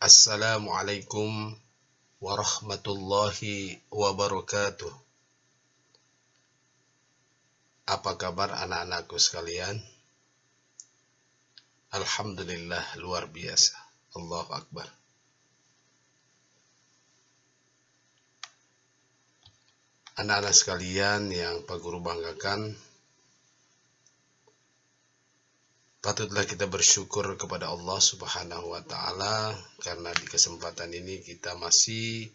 Assalamualaikum warahmatullahi wabarakatuh. Apa kabar anak-anakku sekalian? Alhamdulillah, luar biasa. Allahu Akbar. Anak-anak sekalian yang Pak Guru banggakan, patutlah kita bersyukur kepada Allah Subhanahu wa Ta'ala karena di kesempatan ini kita masih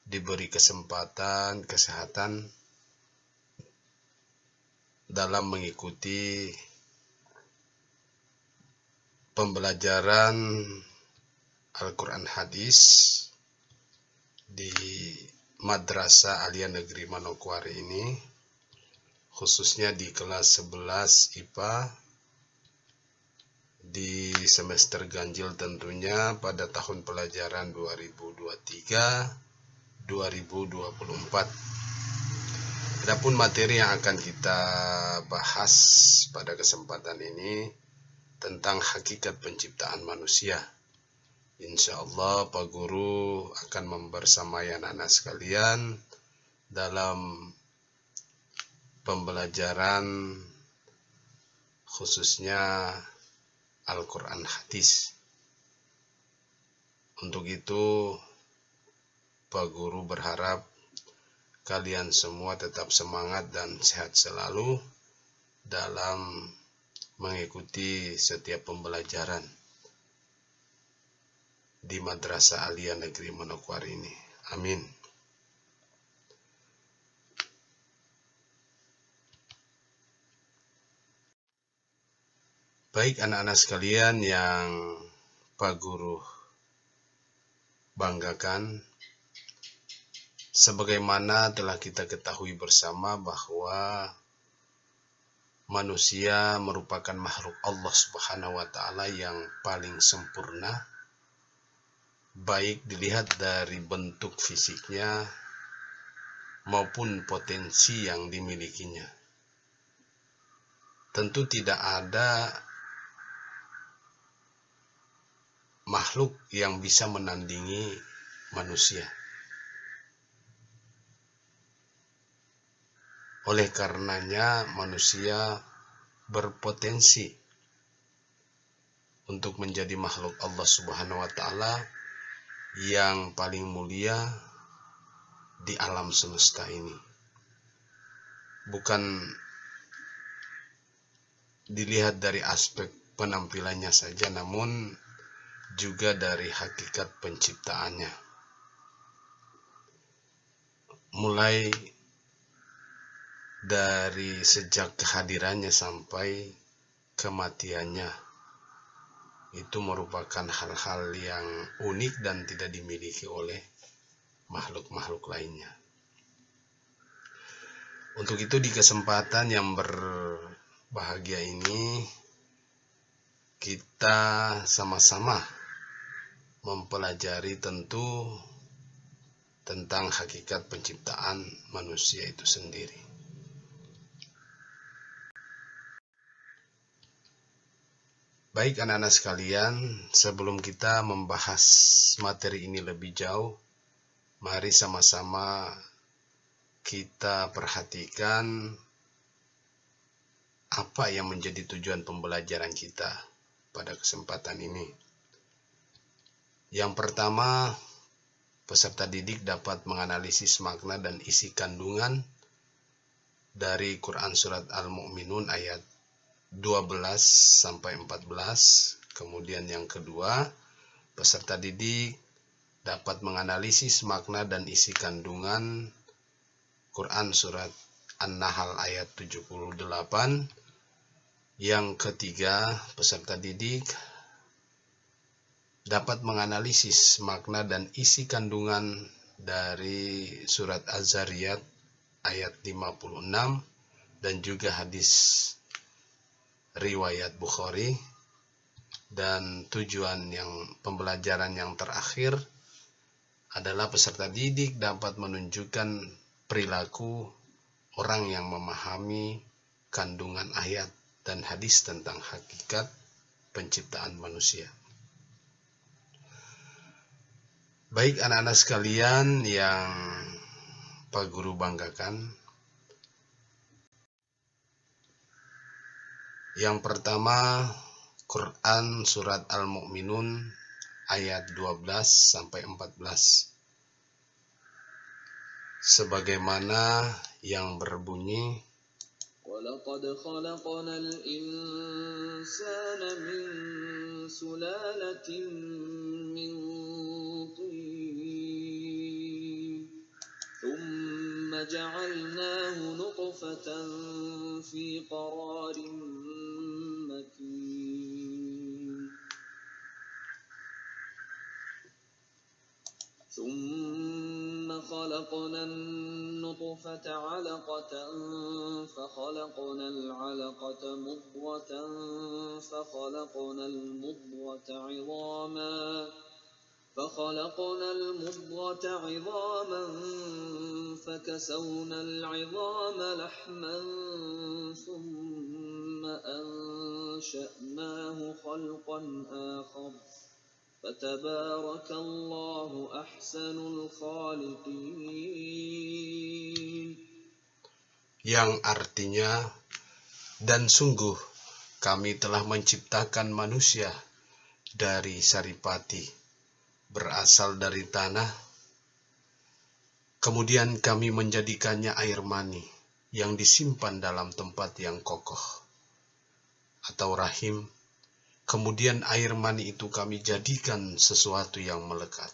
diberi kesempatan kesehatan dalam mengikuti pembelajaran Al-Quran Hadis di Madrasah Alia Negeri Manokwari ini, khususnya di kelas 11 IPA di semester ganjil tentunya pada tahun pelajaran 2023-2024. Adapun materi yang akan kita bahas pada kesempatan ini tentang hakikat penciptaan manusia. Insya Allah Pak Guru akan membersamai anak-anak sekalian dalam pembelajaran khususnya Al-Quran Hadis. Untuk itu Pak Guru berharap kalian semua tetap semangat dan sehat selalu dalam mengikuti setiap pembelajaran di Madrasah Alia Negeri Manokwari ini. Amin. Baik anak-anak sekalian yang Pak Guru banggakan, sebagaimana telah kita ketahui bersama bahwa manusia merupakan makhluk Allah Subhanahu wa Ta'ala yang paling sempurna, baik dilihat dari bentuk fisiknya maupun potensi yang dimilikinya. Tentu tidak ada makhluk yang bisa menandingi manusia. Oleh karenanya manusia berpotensi untuk menjadi makhluk Allah Subhanahu wa Ta'ala yang paling mulia di alam semesta ini. Bukan dilihat dari aspek penampilannya saja, namun juga dari hakikat penciptaannya. Mulai dari sejak kehadirannya sampai kematiannya, itu merupakan hal-hal yang unik dan tidak dimiliki oleh makhluk-makhluk lainnya. Untuk itu di kesempatan yang berbahagia ini, kita sama-sama mempelajari tentu tentang hakikat penciptaan manusia itu sendiri. Baik anak-anak sekalian, sebelum kita membahas materi ini lebih jauh, mari sama-sama kita perhatikan apa yang menjadi tujuan pembelajaran kita pada kesempatan ini. Yang pertama, peserta didik dapat menganalisis makna dan isi kandungan dari Quran Surat Al-Mu'minun ayat 12-14. Kemudian yang kedua, peserta didik dapat menganalisis makna dan isi kandungan Quran Surat An-Nahl ayat 78. Yang ketiga, peserta didik dapat menganalisis makna dan isi kandungan dari Surat Az-Zariyat ayat 56 dan juga hadis riwayat Bukhari. Dan tujuan yang pembelajaran yang terakhir adalah peserta didik dapat menunjukkan perilaku orang yang memahami kandungan ayat dan hadis tentang hakikat penciptaan manusia. Baik anak-anak sekalian yang Pak Guru banggakan, yang pertama Quran surat Al-Mu'minun ayat 12 sampai 14. Sebagaimana yang berbunyi, وَلَقَدْ خَلَقْنَا الْإِنسَانَ مِنْ سُلَالَةٍ مِنْ طِينٍ ثُمَّ جَعَلْنَاهُ نُطْفَةً فِي قَرَارٍ مَكِينٍ ثُمَّ خَلَقْنَا النُّطْفَةَ عَلَقَةً فَخَلَقْنَا الْعَلَقَةَ مُضْغَةً فَخَلَقْنَا الْمُضْغَةَ عِظَامًا فَكَسَوْنَا الْعِظَامَ لَحْمًا ثُمَّ أَنشَأْنَاهُ خَلْقًا آخَرَ فَتَبَارَكَ اللَّهُ أَحْسَنُ الْخَالِقِينَ. yang artinya, dan sungguh kami telah menciptakan manusia dari saripati, berasal dari tanah, kemudian kami menjadikannya air mani yang disimpan dalam tempat yang kokoh atau rahim. Kemudian air mani itu kami jadikan sesuatu yang melekat.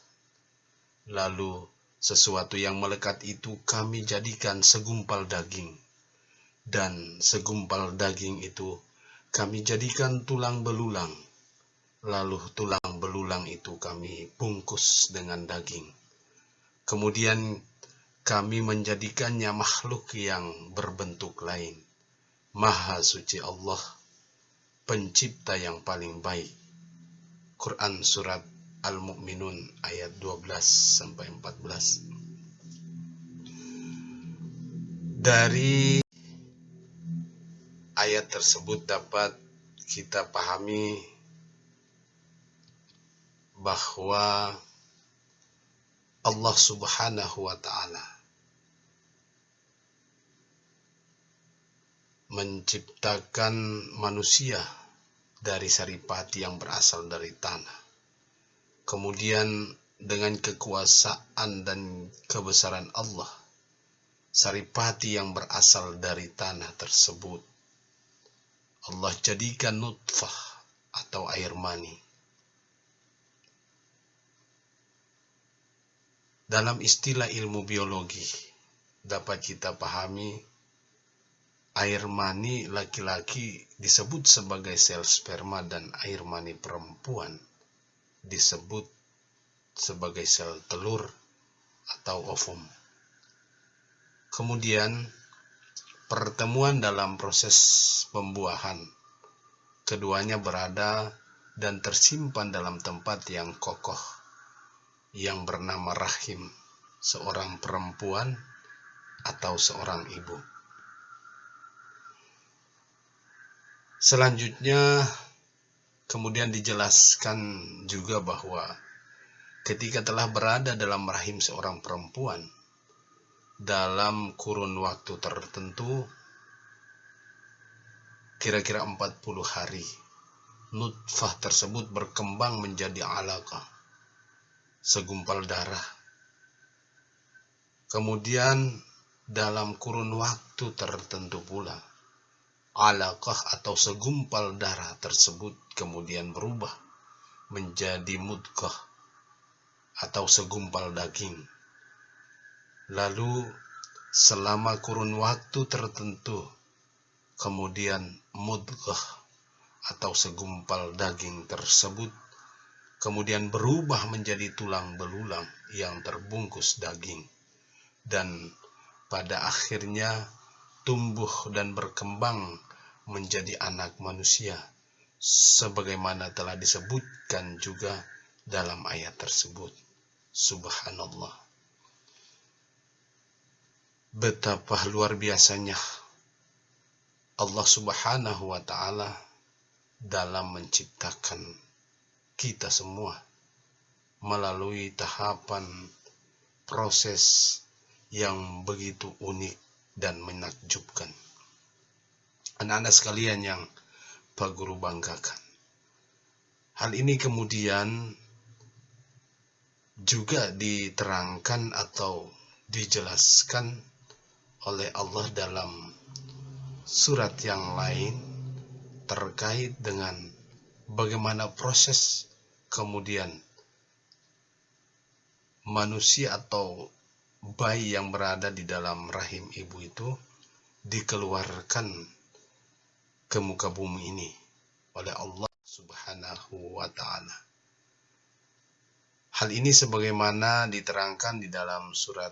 Lalu sesuatu yang melekat itu kami jadikan segumpal daging. Dan segumpal daging itu kami jadikan tulang belulang. Lalu tulang belulang itu kami bungkus dengan daging. Kemudian kami menjadikannya makhluk yang berbentuk lain. Maha suci Allah, pencipta yang paling baik. Quran surat Al-Mu'minun ayat 12-14. Dari ayat tersebut dapat kita pahami bahwa Allah Subhanahu wa Ta'ala menciptakan manusia dari saripati yang berasal dari tanah. Kemudian dengan kekuasaan dan kebesaran Allah, saripati yang berasal dari tanah tersebut Allah jadikan nutfah atau air mani. Dalam istilah ilmu biologi dapat kita pahami, air mani laki-laki disebut sebagai sel sperma dan air mani perempuan disebut sebagai sel telur atau ovum. Kemudian pertemuan dalam proses pembuahan, keduanya berada dan tersimpan dalam tempat yang kokoh yang bernama rahim seorang perempuan atau seorang ibu. Selanjutnya kemudian dijelaskan juga bahwa ketika telah berada dalam rahim seorang perempuan dalam kurun waktu tertentu, kira-kira 40 hari, nutfah tersebut berkembang menjadi alaqah, segumpal darah. Kemudian dalam kurun waktu tertentu pula, alaqah atau segumpal darah tersebut kemudian berubah menjadi mudghah atau segumpal daging. Lalu selama kurun waktu tertentu, kemudian mudghah atau segumpal daging tersebut kemudian berubah menjadi tulang belulang yang terbungkus daging. Dan pada akhirnya tumbuh dan berkembang menjadi anak manusia, sebagaimana telah disebutkan juga dalam ayat tersebut. Subhanallah. Betapa luar biasanya Allah Subhanahu wa Ta'ala dalam menciptakan kita semua melalui tahapan proses yang begitu unik dan menakjubkan. Anak-anak sekalian yang Pak Guru banggakan. Hal ini kemudian juga diterangkan atau dijelaskan oleh Allah dalam surat yang lain terkait dengan bagaimana proses kemudian manusia atau bayi yang berada di dalam rahim ibu itu dikeluarkan ke muka bumi ini oleh Allah Subhanahu wa ta'ala. Hal ini sebagaimana diterangkan di dalam surat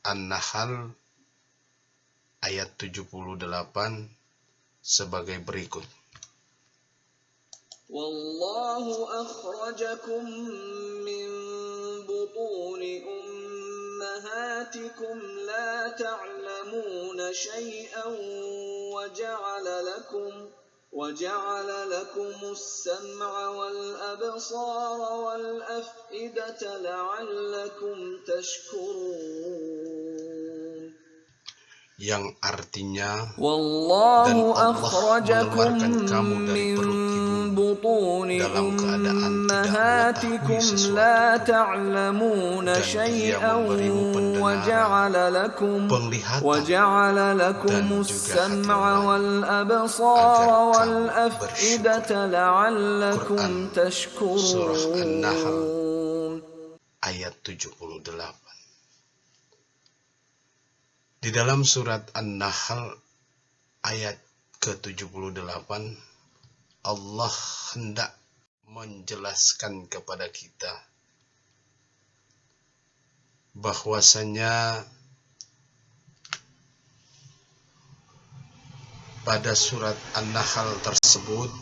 An-Nahl ayat 78 sebagai berikut. Wallahu akhrajakum min butuni ummahatikum la ta'lamuna shay'an وجعل لكم السمع والأبصار والأفئدة لعلكم تشكرون. Yang artinya, Wallahu dan Allah akhrajakum mengeluarkan kamu dari perut ibumu dalam keadaan tidak mengetahui sesuatu, dan Dia memberimu pendengaran, penglihatan, dan juga hati nurani, agar kamu bersyukur. Quran Surah An-Nahl ayat 78. Di dalam surat An-Nahl ayat ke-78, Allah hendak menjelaskan kepada kita bahwasanya pada surat An-Nahl tersebut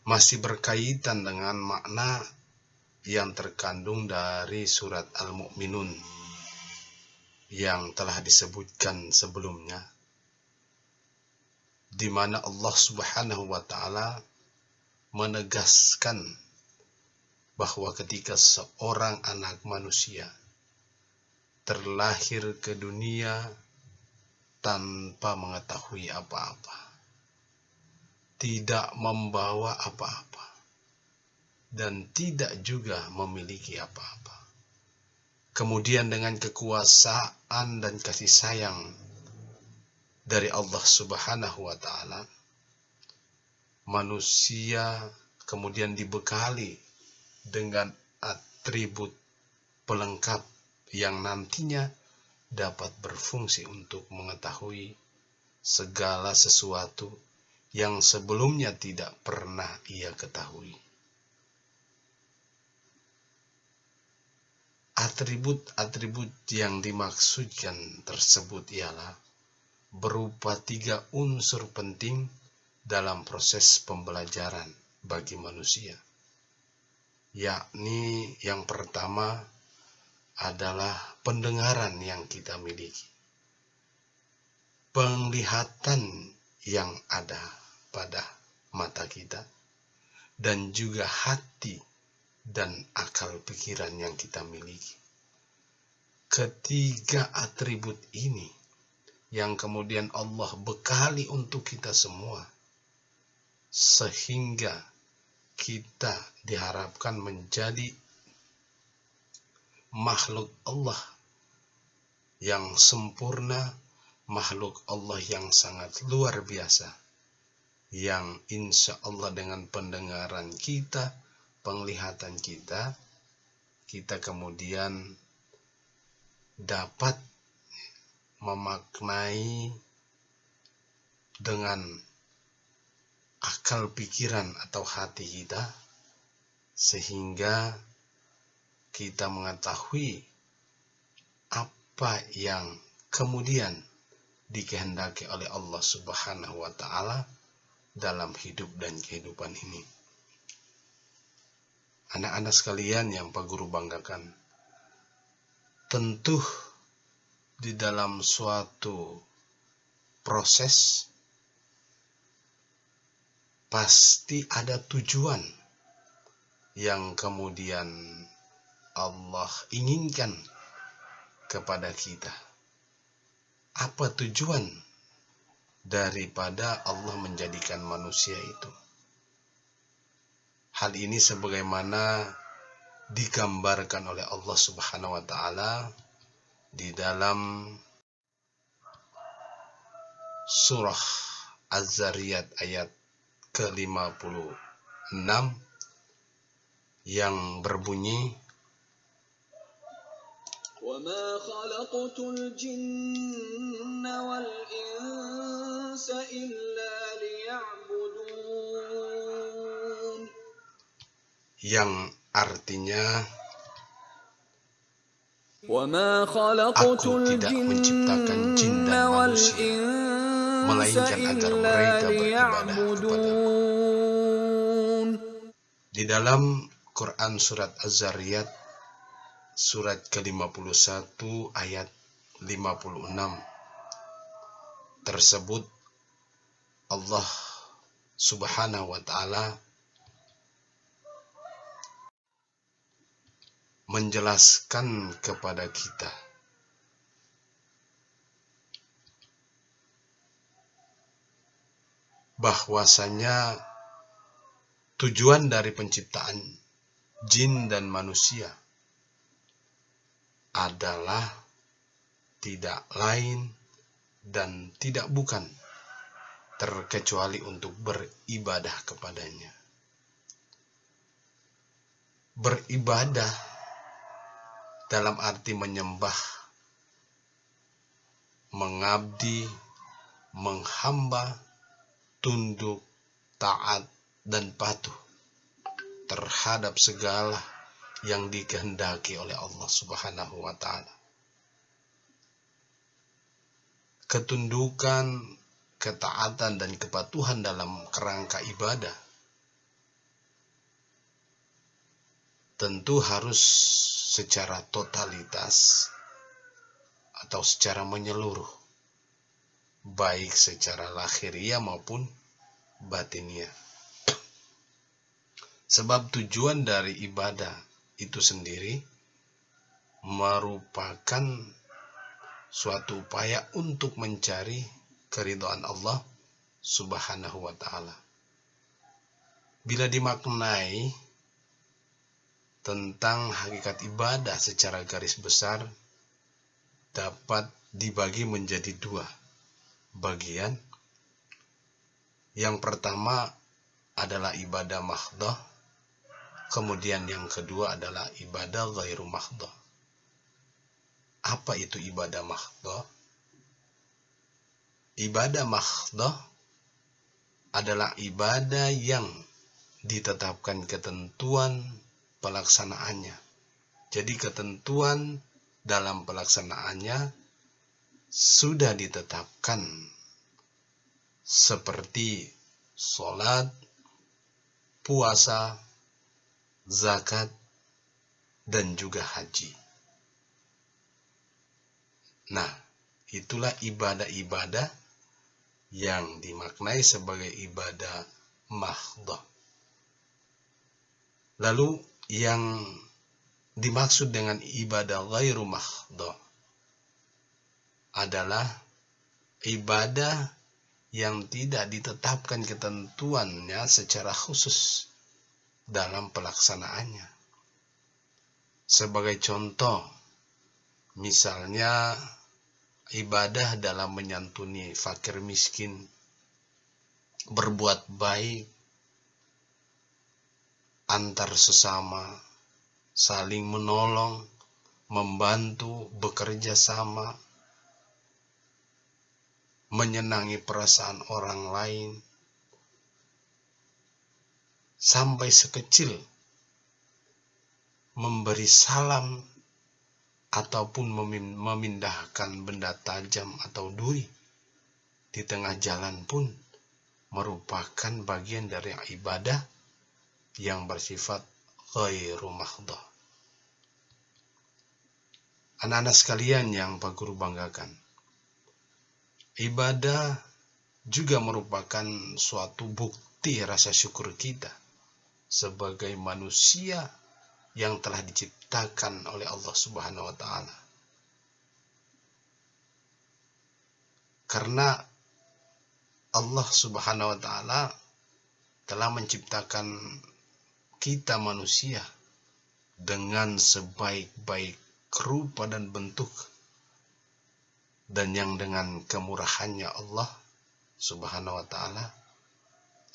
masih berkaitan dengan makna yang terkandung dari surat Al-Mu'minun yang telah disebutkan sebelumnya, di mana Allah Subhanahu wa ta'ala menegaskan bahwa ketika seorang anak manusia terlahir ke dunia tanpa mengetahui apa-apa, tidak membawa apa-apa, dan tidak juga memiliki apa-apa. Kemudian dengan kekuasaan dan kasih sayang dari Allah Subhanahu wa ta'ala, manusia kemudian dibekali dengan atribut pelengkap yang nantinya dapat berfungsi untuk mengetahui segala sesuatu yang sebelumnya tidak pernah ia ketahui. Atribut-atribut yang dimaksudkan tersebut ialah berupa 3 unsur penting dalam proses pembelajaran bagi manusia, yakni yang pertama adalah pendengaran yang kita miliki, penglihatan yang ada pada mata kita, dan juga hati dan akal pikiran yang kita miliki. Ketiga atribut ini yang kemudian Allah bekali untuk kita semua, sehingga kita diharapkan menjadi makhluk Allah yang sempurna, makhluk Allah yang sangat luar biasa, yang insya Allah dengan pendengaran kita, penglihatan kita kemudian dapat memaknai dengan akal pikiran atau hati kita, sehingga kita mengetahui apa yang kemudian dikehendaki oleh Allah Subhanahu wa ta'ala dalam hidup dan kehidupan ini. Anak-anak sekalian yang Pak Guru banggakan, tentu di dalam suatu proses pasti ada tujuan yang kemudian Allah inginkan kepada kita. Apa tujuan daripada Allah menjadikan manusia itu? Hal ini sebagaimana digambarkan oleh Allah Subhanahu wa taala di dalam surah Az-Zariyat ayat ke-56 yang berbunyi, وَمَا خَلَقْتُ الْجِنَّ وَالْإِنسَ إِلَّا لِيَعْبُدُونِ, yang artinya وَمَا خَلَقْتُ Aku tidak menciptakan jin الْجِنَّ dan manusia وَالْإِنسَ melainkan agar إِلَّا mereka beribadah kepadaku. لِيَعْبُدُونِ. Di dalam Quran surat Az-Zariyat surat ke-51 ayat 56 tersebut Allah Subhanahu wa taala menjelaskan kepada kita bahwasanya tujuan dari penciptaan jin dan manusia adalah tidak lain dan tidak bukan terkecuali untuk beribadah kepadanya. Beribadah dalam arti menyembah, mengabdi, menghamba, tunduk, taat, dan patuh terhadap segala yang dikehendaki oleh Allah Subhanahu wa taala. Ketundukan, ketaatan, dan kepatuhan dalam kerangka ibadah tentu harus secara totalitas atau secara menyeluruh, baik secara lahiriah maupun batiniah. Sebab tujuan dari ibadah itu sendiri merupakan suatu upaya untuk mencari keridhaan Allah Subhanahu wa taala. Bila dimaknai tentang hakikat ibadah secara garis besar dapat dibagi menjadi dua bagian. Yang pertama adalah ibadah mahdhah, kemudian yang kedua adalah ibadah ghairu mahdhah. Apa itu ibadah mahdhah? Ibadah mahdhah adalah ibadah yang ditetapkan ketentuan pelaksanaannya. Jadi ketentuan dalam pelaksanaannya sudah ditetapkan seperti sholat, puasa, zakat, dan juga haji. Nah, itulah ibadah-ibadah yang dimaknai sebagai ibadah mahdhah. Lalu yang dimaksud dengan ibadah ghairu mahdhah adalah ibadah yang tidak ditetapkan ketentuannya secara khusus dalam pelaksanaannya. Sebagai contoh, misalnya ibadah dalam menyantuni fakir miskin, berbuat baik antar sesama, saling menolong, membantu, bekerja sama, menyenangi perasaan orang lain, sampai sekecil memberi salam ataupun memindahkan benda tajam atau duri di tengah jalan pun merupakan bagian dari ibadah yang bersifat ghairu mahdhah. Anak-anak sekalian yang Pak Guru banggakan, ibadah juga merupakan suatu bukti bukti rasa syukur kita sebagai manusia yang telah diciptakan oleh Allah Subhanahu wa taala. Karena Allah Subhanahu wa taala telah menciptakan kita manusia dengan sebaik-baik rupa dan bentuk, dan yang dengan kemurahannya Allah Subhanahu wa taala,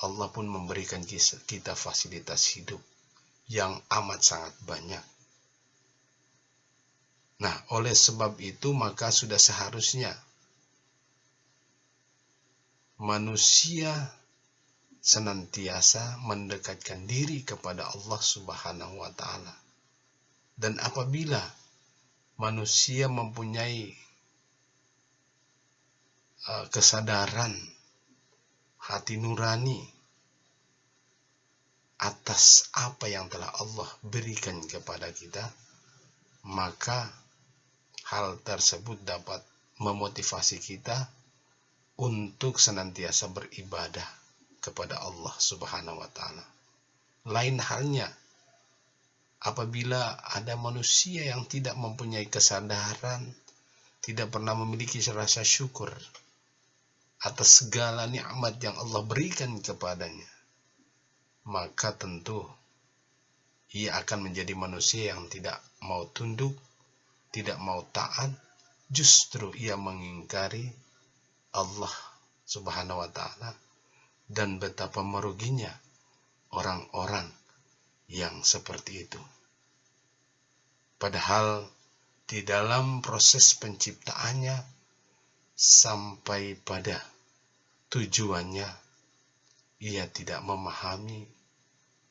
Allah pun memberikan kita fasilitas hidup yang amat sangat banyak. Nah, oleh sebab itu maka sudah seharusnya manusia senantiasa mendekatkan diri kepada Allah Subhanahu wa taala. Dan apabila manusia mempunyai kesadaran hati nurani atas apa yang telah Allah berikan kepada kita, maka hal tersebut dapat memotivasi kita untuk senantiasa beribadah kepada Allah Subhanahu wa taala. Lain halnya apabila ada manusia yang tidak mempunyai kesadaran, tidak pernah memiliki rasa syukur atas segala nikmat yang Allah berikan kepadanya, maka tentu ia akan menjadi manusia yang tidak mau tunduk, tidak mau taat, justru ia mengingkari Allah Subhanahu wa taala, dan betapa meruginya orang-orang yang seperti itu. Padahal di dalam proses penciptaannya sampai pada tujuannya ia tidak memahami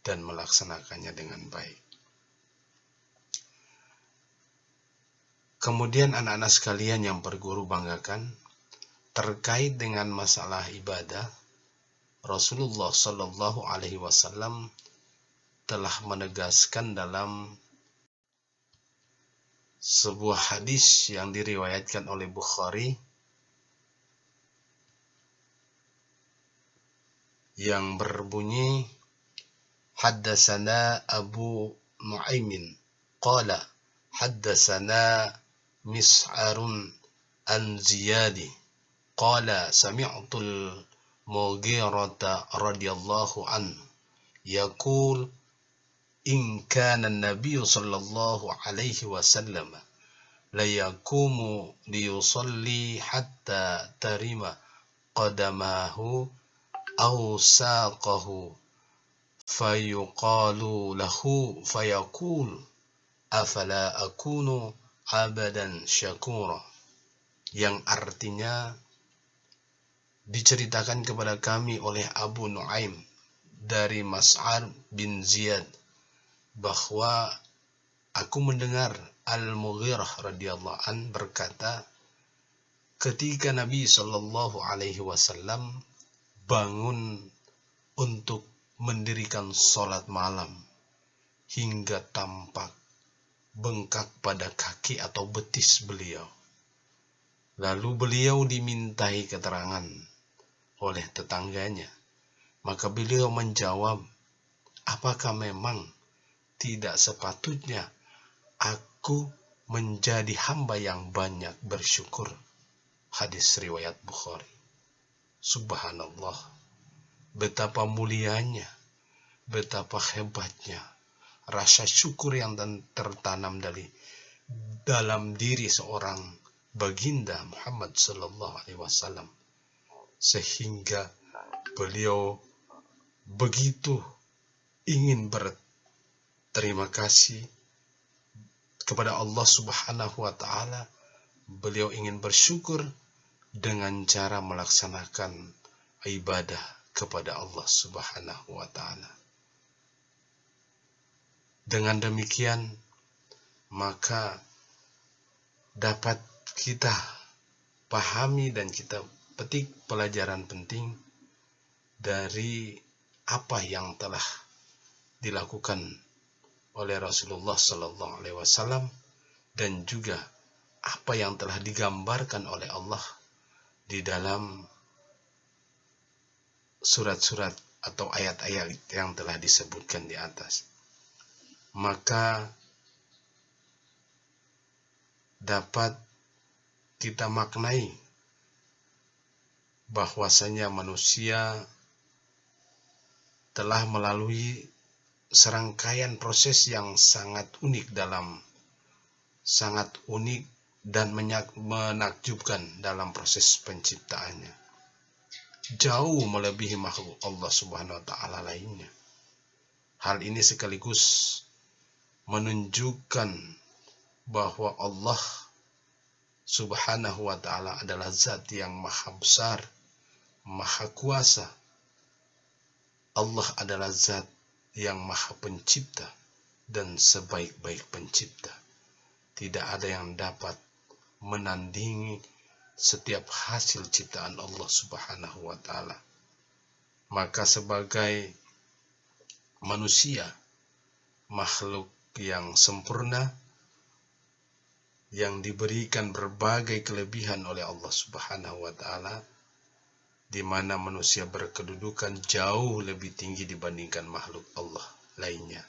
dan melaksanakannya dengan baik. Kemudian anak-anak sekalian yang berguru banggakan, terkait dengan masalah ibadah, Rasulullah Shallallahu Alaihi Wasallam telah menegaskan dalam sebuah hadis yang diriwayatkan oleh Bukhari yang berbunyi, Haddatsana Abu Nu'aimin qala haddatsana Mis'arun an Ziyadi qala sami'tul Mughirata radhiyallahu anhu yaqul in kana an-nabiy sallallahu alaihi wasallam la yaqumu liyusalli hatta tarima qadamahu aw saqahu fayuqalu lahu fayaqul afala akunu abadan syakura, yang artinya diceritakan kepada kami oleh Abu Nu'aim dari Mas'ar bin Ziyad bahwa aku mendengar Al-Mughirah radhiyallahu an berkata, ketika Nabi Shallallahu Alaihi Wasallam bangun untuk mendirikan sholat malam hingga tampak bengkak pada kaki atau betis beliau, lalu beliau dimintai keterangan oleh tetangganya, maka beliau menjawab, apakah memang tidak sepatutnya aku menjadi hamba yang banyak bersyukur? Hadis riwayat Bukhari. Subhanallah, betapa mulianya, betapa hebatnya rasa syukur yang tertanam dalam diri seorang baginda Muhammad sallallahu alaihi wasallam, sehingga beliau begitu ingin berterima kasih kepada Allah Subhanahu wa taala. Beliau ingin bersyukur dengan cara melaksanakan ibadah kepada Allah Subhanahu wa taala. Dengan demikian maka dapat kita pahami dan kita petik pelajaran penting dari apa yang telah dilakukan oleh Rasulullah Sallallahu Alaihi Wasallam dan juga apa yang telah digambarkan oleh Allah di dalam surat-surat atau ayat-ayat yang telah disebutkan di atas. Maka dapat kita maknai bahwasanya manusia telah melalui serangkaian proses yang sangat unik dan menakjubkan dalam proses penciptaannya. Jauh melebihi makhluk Allah Subhanahu wa taala lainnya. Hal ini sekaligus menunjukkan bahwa Allah Subhanahu wa taala adalah zat yang maha besar, maha kuasa. Allah adalah zat yang maha pencipta dan sebaik-baik pencipta. Tidak ada yang dapat menandingi setiap hasil ciptaan Allah Subhanahu wa taala. Maka sebagai manusia, makhluk yang sempurna yang diberikan berbagai kelebihan oleh Allah Subhanahu wa taala, di mana manusia berkedudukan jauh lebih tinggi dibandingkan makhluk Allah lainnya.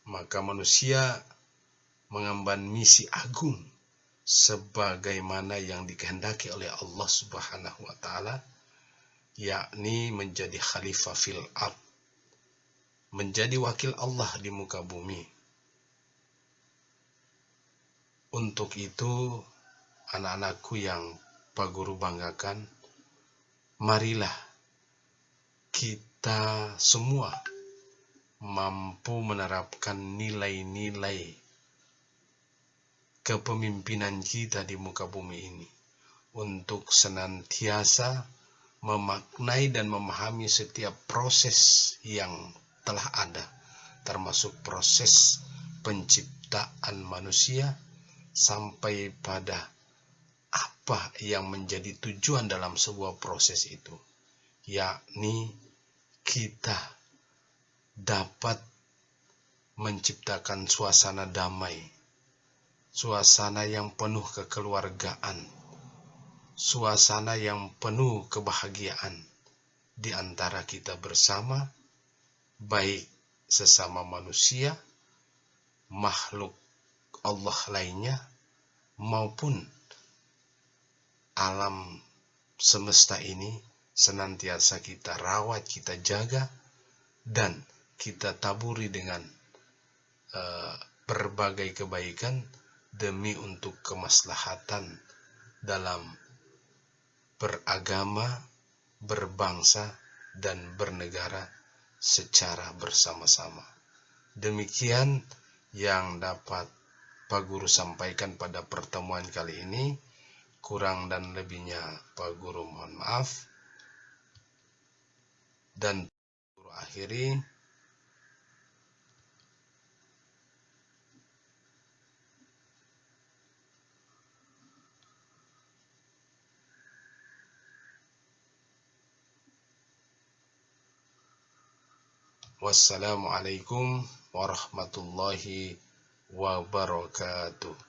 Maka manusia mengemban misi agung sebagaimana yang dikehendaki oleh Allah Subhanahu wa taala, yakni menjadi khalifah fil ard, menjadi wakil Allah di muka bumi. Untuk itu, anak-anakku yang Pak Guru banggakan, marilah kita semua mampu menerapkan nilai-nilai kepemimpinan kita di muka bumi ini untuk senantiasa memaknai dan memahami setiap proses yang telah ada, termasuk proses penciptaan manusia sampai pada apa yang menjadi tujuan dalam sebuah proses itu, yakni kita dapat menciptakan suasana damai, suasana yang penuh kekeluargaan, suasana yang penuh kebahagiaan di antara kita bersama, baik sesama manusia, makhluk Allah lainnya, maupun alam semesta ini senantiasa kita rawat, kita jaga, dan kita taburi dengan berbagai kebaikan demi untuk kemaslahatan dalam beragama, berbangsa, dan bernegara secara bersama-sama. Demikian yang dapat Pak Guru sampaikan pada pertemuan kali ini. Kurang dan lebihnya Pak Guru mohon maaf. Dan Guru akhiri, wassalamualaikum warahmatullahi wabarakatuh.